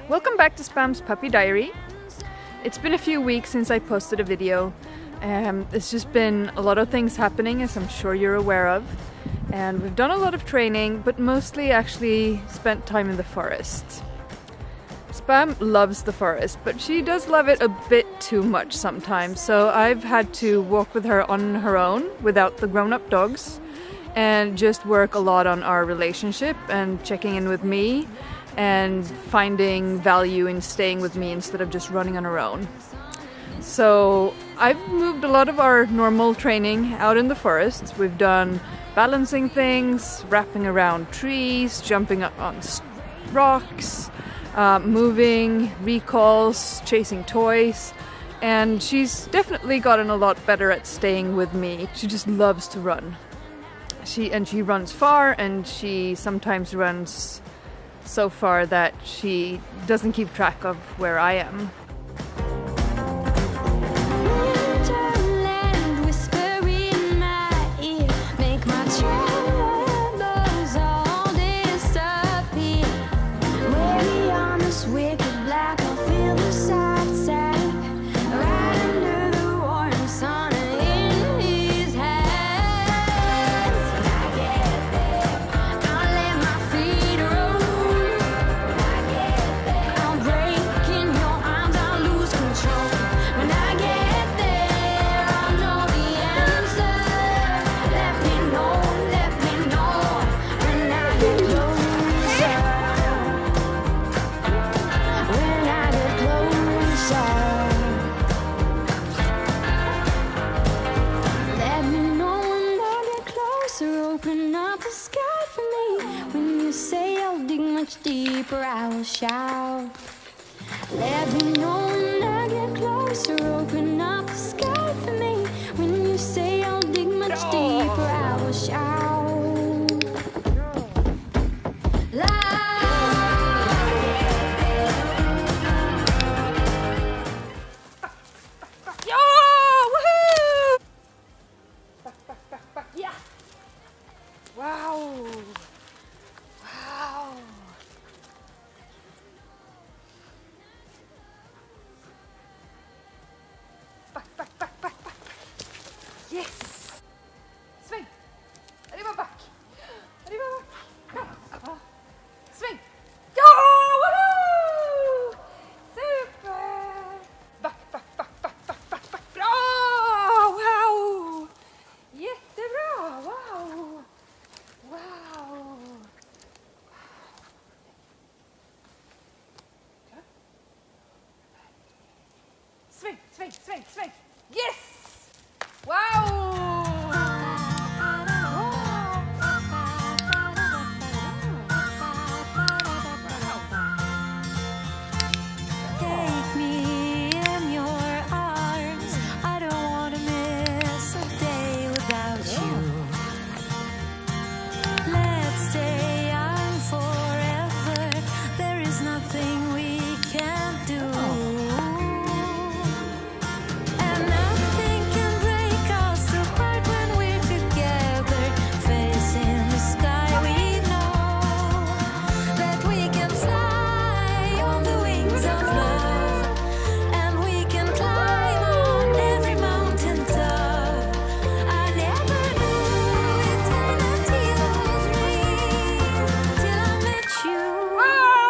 Welcome back to Spam's Puppy Diary. It's been a few weeks since I posted a video. It's just been a lot of things happening, as I'm sure you're aware of. And we've done a lot of training, but mostly actually spent time in the forest. Spam loves the forest, but she does love it a bit too much sometimes. So I've had to walk with her on her own without the grown-up dogs and just work a lot on our relationship and checking in with me and finding value in staying with me instead of just running on her own. So I've moved a lot of our normal training out in the forest. We've done balancing things, wrapping around trees, jumping up on rocks, moving, recalls, chasing toys, and she's definitely gotten a lot better at staying with me. She just loves to run. She runs far, and she sometimes runs so far that she doesn't keep track of where I am. Open up the sky for me. When you say I'll dig much deeper, I will shout. Let me know when I get closer. Open up the sky for me. When you say I'll dig much deeper, I will shout. Wow! Wow! Back, back, back, back, back! Yes! Swing! Arriba, back! Arriba, back! Go! Swing! Go! Woohoo! Super! Back, back, back, back, back, back, back! Bra! Wow! Jättebra! Wow! Wow! Swing, swing, swing, swing! Yes! Wow! Take me in your arms. I don't want to miss a day without you. Let's stay young forever. There is nothing we can't do. And nothing can break us apart when we're together. Facing the sky, we know that we can fly on the wings of love. And we can climb on every mountain top. I never knew eternity was real till I met you. Wow!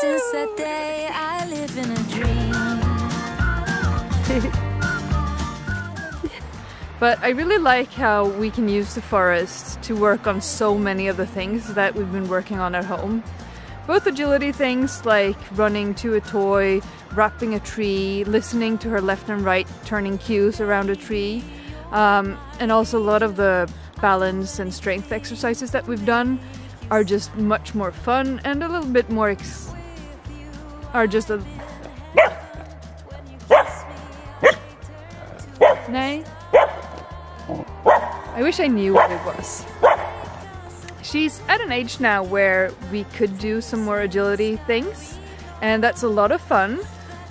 Since that day, I live in a dream. But I really like how we can use the forest to work on so many of the things that we've been working on at home. Both agility things like running to a toy, wrapping a tree, listening to her left and right turning cues around a tree, and also a lot of the balance and strength exercises that we've done are just much more fun and a little bit more Nay? I wish I knew what it was. She's at an age now where we could do some more agility things, and that's a lot of fun,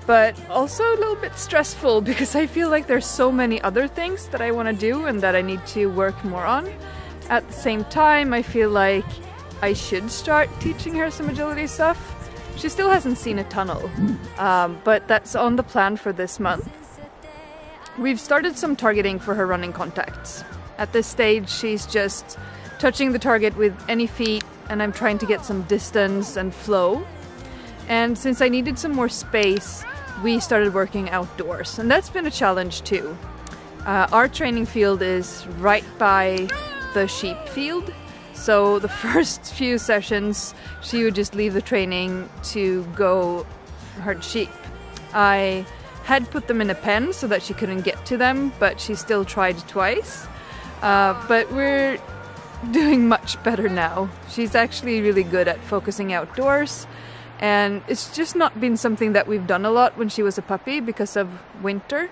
but also a little bit stressful because I feel like there's so many other things that I want to do and that I need to work more on. At the same time, I feel like I should start teaching her some agility stuff. She still hasn't seen a tunnel, but that's on the plan for this month. We've started some targeting for her running contacts. At this stage, she's just touching the target with any feet, and I'm trying to get some distance and flow. And since I needed some more space, we started working outdoors, and that's been a challenge too. Our training field is right by the sheep field, so the first few sessions she would just leave the training to go herd sheep. I had put them in a pen so that she couldn't get to them, but she still tried twice. But we're doing much better now. She's actually really good at focusing outdoors, and it's just not been something that we've done a lot when she was a puppy because of winter.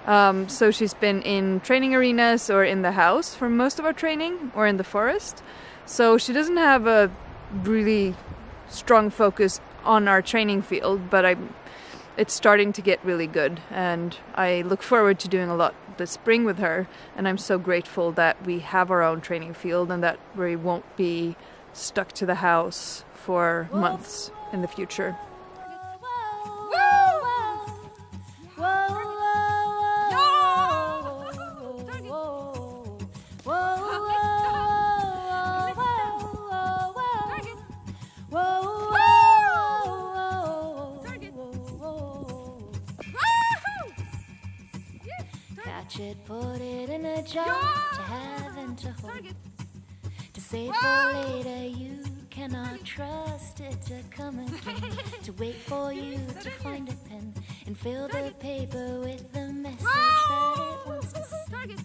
So she's been in training arenas or in the house for most of our training, or in the forest. So she doesn't have a really strong focus on our training field, but it's starting to get really good, and I look forward to doing a lot this spring with her, and I'm so grateful that we have our own training field and that we won't be stuck to the house for months in the future. Catch it, put it in a jar to have and to hold. To save for later, you cannot trust it to come again. To wait for you to find a pen and fill the paper with the message that it wants to send.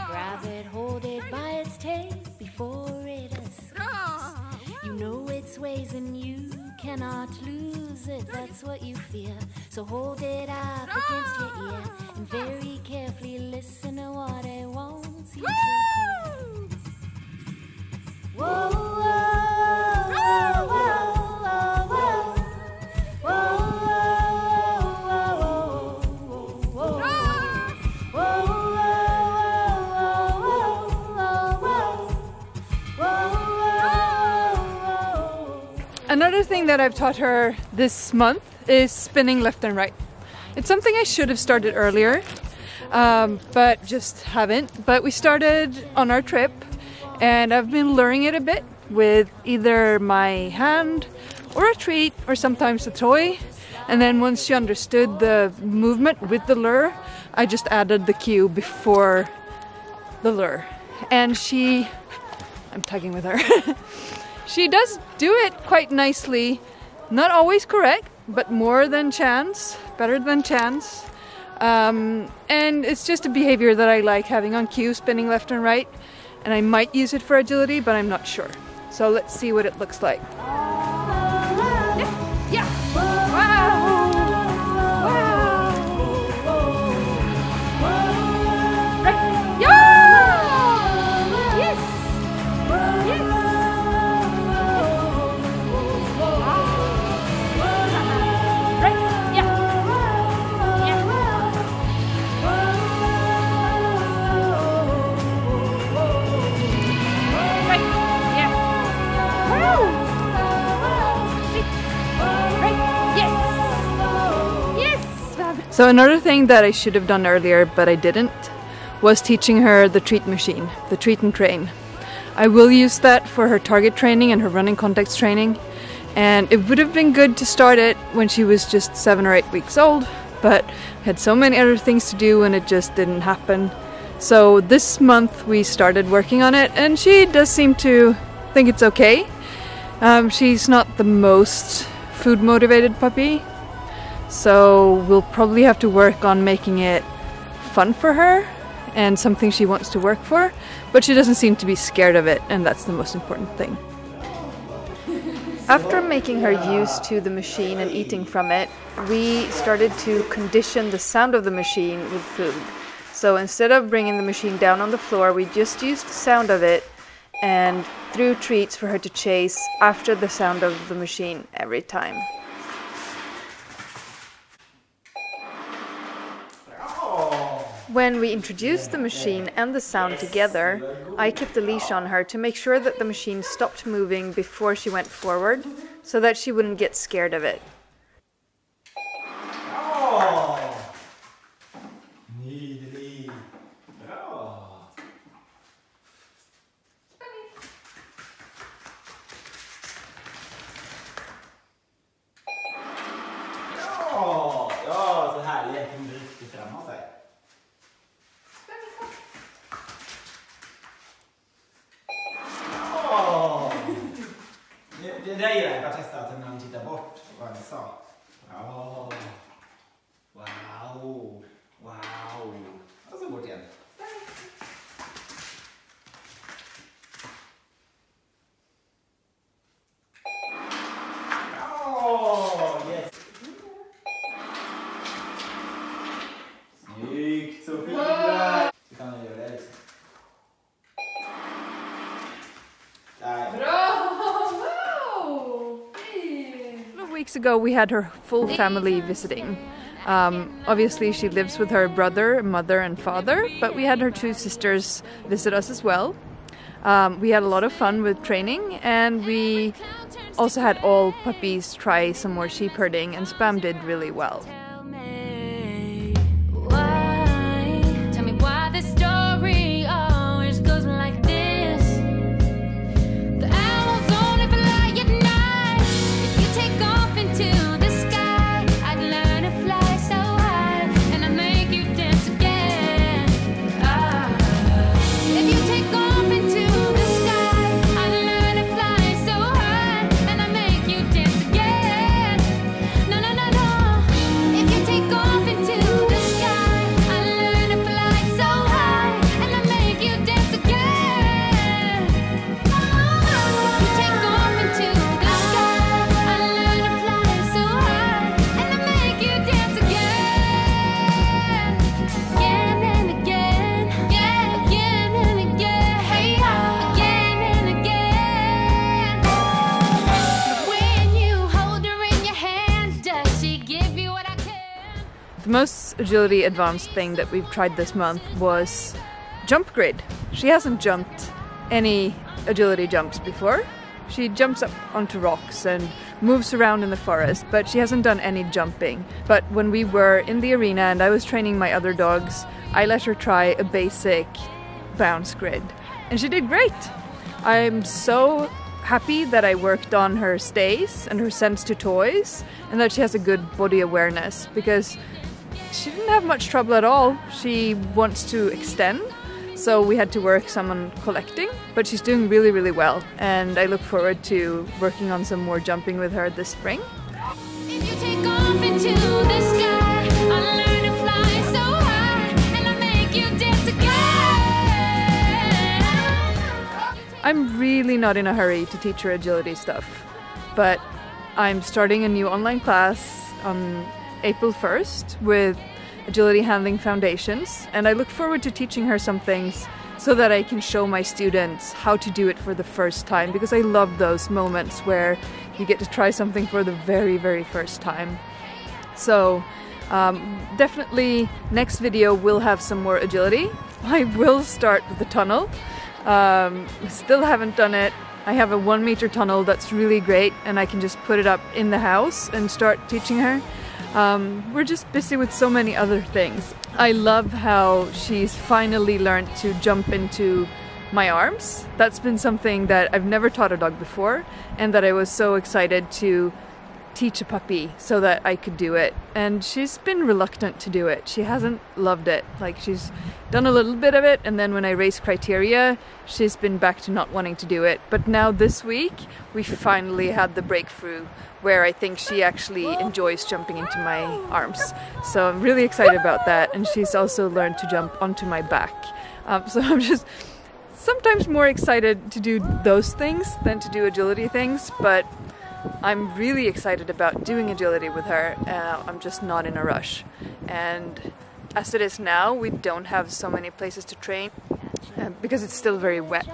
Grab it, hold it by its tail before it escapes. You know its ways and you cannot lose it, that's what you fear. So hold it up against your ear and very carefully listen to what it wants you to hear. Whoa, whoa, whoa, whoa, whoa, whoa, Another thing that I've taught her this month is spinning left and right. It's something I should have started earlier, but just haven't. But we started on our trip, and I've been learning it a bit with either my hand or a treat or sometimes a toy. And then once she understood the movement with the lure, I just added the cue before the lure. And I'm tugging with her. She does do it quite nicely. Not always correct, but more than chance, better than chance. And it's just a behavior that I like having on cue, spinning left and right. And I might use it for agility, but I'm not sure. So let's see what it looks like. Yeah. Wow. Right. Yeah. Yes. Yes. So another thing that I should have done earlier, but I didn't, was teaching her the treat machine, the treat and train. I will use that for her target training and her running contacts training, and it would have been good to start it when she was just 7 or 8 weeks old, but I had so many other things to do and it just didn't happen. So this month we started working on it, and she does seem to think it's okay. She's not the most food motivated puppy, so we'll probably have to work on making it fun for her and something she wants to work for, but she doesn't seem to be scared of it, and that's the most important thing. After making her used to the machine and eating from it, we started to condition the sound of the machine with food. So instead of bringing the machine down on the floor, we just used the sound of it and threw treats for her to chase after the sound of the machine every time. When we introduced the machine and the sound together, I kept a leash on her to make sure that the machine stopped moving before she went forward, so that she wouldn't get scared of it. Nydelig. Bra. Ja, ja, så härligt. Jag kommer riktigt framåt här. Ja. Det där gillar jag. Bara testa att när han tittar bort vad han sa. Ja. Wow. Wow. Och så bort igen. Ja, yes. Snyggt Sofia! Du kan göra det liksom. Där. A couple of weeks ago we had her full family visiting. Obviously she lives with her brother, mother and father, but we had her 2 sisters visit us as well. We had a lot of fun with training, and we also had all puppies try some more sheep herding, and Spam did really well. Tell me why. Tell me why the story always goes like this. The owls only fly at night. If you take off into the sky, I'd learn to fly so high, and I'd make you dance again. If you take off into the sky, I'd learn to fly so high, and I'd make you dance again. No, no, no, no. If you take off into the sky, I'd learn to fly so high, and I'd make you dance again. You take off into the sky, I'd learn to fly so high, and I'd make you dance again. Again and again, yeah, again and again, hey, again and again. When you hold her in your hands, does she give you what I can? The most agility advanced thing that we've tried this month was jump grid. She hasn't jumped any agility jumps before. She jumps up onto rocks and moves around in the forest, but she hasn't done any jumping. But when we were in the arena and I was training my other dogs, I let her try a basic bounce grid, and she did great. I'm so happy that I worked on her stays and her sense to toys, and that she has a good body awareness, because she didn't have much trouble at all. She wants to extend, so we had to work some on collecting, but she's doing really, really well, and I look forward to working on some more jumping with her this spring. If you take off into the sky, I'll learn to fly so high, and I'll make you dance again. I'm really not in a hurry to teach her agility stuff, but I'm starting a new online class on April 1st with Agility Handling Foundations, and I look forward to teaching her some things so that I can show my students how to do it for the first time, because I love those moments where you get to try something for the very, very first time. So definitely next video will have some more agility. I will start with the tunnel. Still haven't done it. I have a 1 meter tunnel that's really great, and I can just put it up in the house and start teaching her. We're just busy with so many other things. I love how she's finally learned to jump into my arms. That's been something that I've never taught a dog before, and that I was so excited to teach a puppy so that I could do it. And she's been reluctant to do it. She hasn't loved it. Like, she's done a little bit of it, and then when I raised criteria, she's been back to not wanting to do it. But now this week, we finally had the breakthrough where I think she actually enjoys jumping into my arms. So I'm really excited about that, and she's also learned to jump onto my back. So I'm just sometimes more excited to do those things than to do agility things, but I'm really excited about doing agility with her. I'm just not in a rush. And as it is now, we don't have so many places to train because it's still very wet.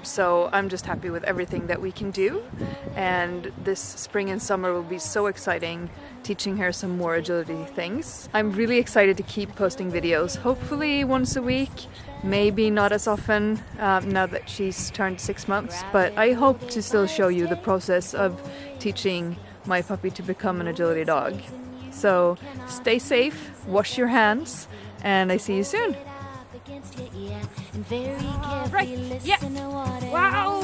So I'm just happy with everything that we can do. And this spring and summer will be so exciting, teaching her some more agility things. I'm really excited to keep posting videos, hopefully once a week, Maybe not as often now that she's turned 6 months, but I hope to still show you the process of teaching my puppy to become an agility dog. So stay safe, wash your hands, and I see you soon. Right, yeah. Wow.